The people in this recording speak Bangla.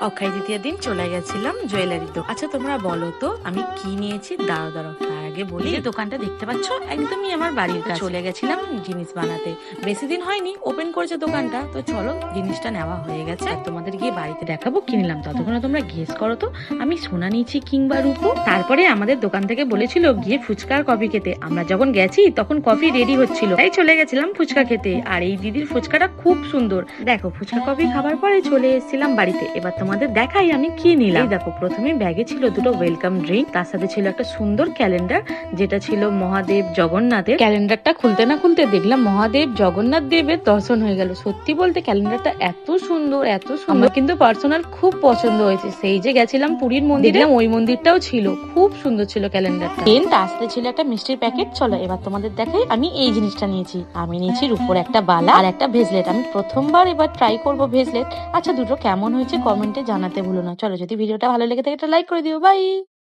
অক্ষয় তৃতীয়ার দিন চলে গেছিলাম জুয়েলারি দোকান। আচ্ছা তোমরা বলো তো আমি কি নিয়েছি? দাঁড়াও দাঁড়াও, তার আগে বলি, যে দোকানটা দেখতে পাচ্ছ একদমই আমার বাড়ির কাছে। চলে গেছিলাম জিনিস বানাতে, বেশি দিন হয়নি ওপেন করেছে দোকানটা। তো চলো, জিনিসটা নেওয়া হয়ে গেছে, আর তোমাদের গিয়ে বাড়িতে দেখাবো কি নিলাম। ততক্ষণে তোমরা গেস করো তো আমি সোনা নিয়েছি কিংবা রূপো। তারপরে আমাদের দোকান থেকে বলেছিল গিয়ে ফুচকা আর কফি খেতে। আমরা যখন গেছি তখন কফি রেডি হচ্ছিল, তাই চলে গেছিলাম ফুচকা খেতে। আর এই দিদির ফুচকাটা খুব সুন্দর। দেখো, ফুচকা কফি খাবার পরে চলে এসেছিলাম বাড়িতে। এবার তোমাদের দেখাই আমি কি নিলাম। এই দেখো, প্রথমে ব্যাগে ছিল দুটো ওয়েলকাম ড্রিঙ্ক, তার সাথে ছিল একটা সুন্দর ক্যালেন্ডার, যেটা ছিল মহাদেব জগন্নাথের। ক্যালেন্ডারটা খুলতে না খুলতে দেখলাম মহাদেব জগন্নাথ দেবের দর্শন হয়ে গেল। সত্যি বলতে ক্যালেন্ডারটা এত সুন্দর, এত সুন্দর, কিন্তু পার্সোনাল খুব পছন্দ হয়েছে। সেই যে গেছিলাম পুরীর মন্দিরে, দেখলাম ওই মন্দিরটাও ছিল, খুব সুন্দর ছিল ক্যালেন্ডারটা। তার সাথে ছিল একটা মিষ্টির প্যাকেট। চলো এবার তোমাদের দেখাই আমি এই জিনিসটা নিয়েছি। আমি নিয়েছি রূপোর একটা বালা আর একটা ভেজলেট। আমি প্রথমবার এবার ট্রাই করব ভেজলেট। আচ্ছা দুটো কেমন হয়েছে কমেন্টে জানাতে ভুলো না। চলো, যদি ভিডিওটা ভালো লেগে থাকে একটা লাইক করে দিও। বাই।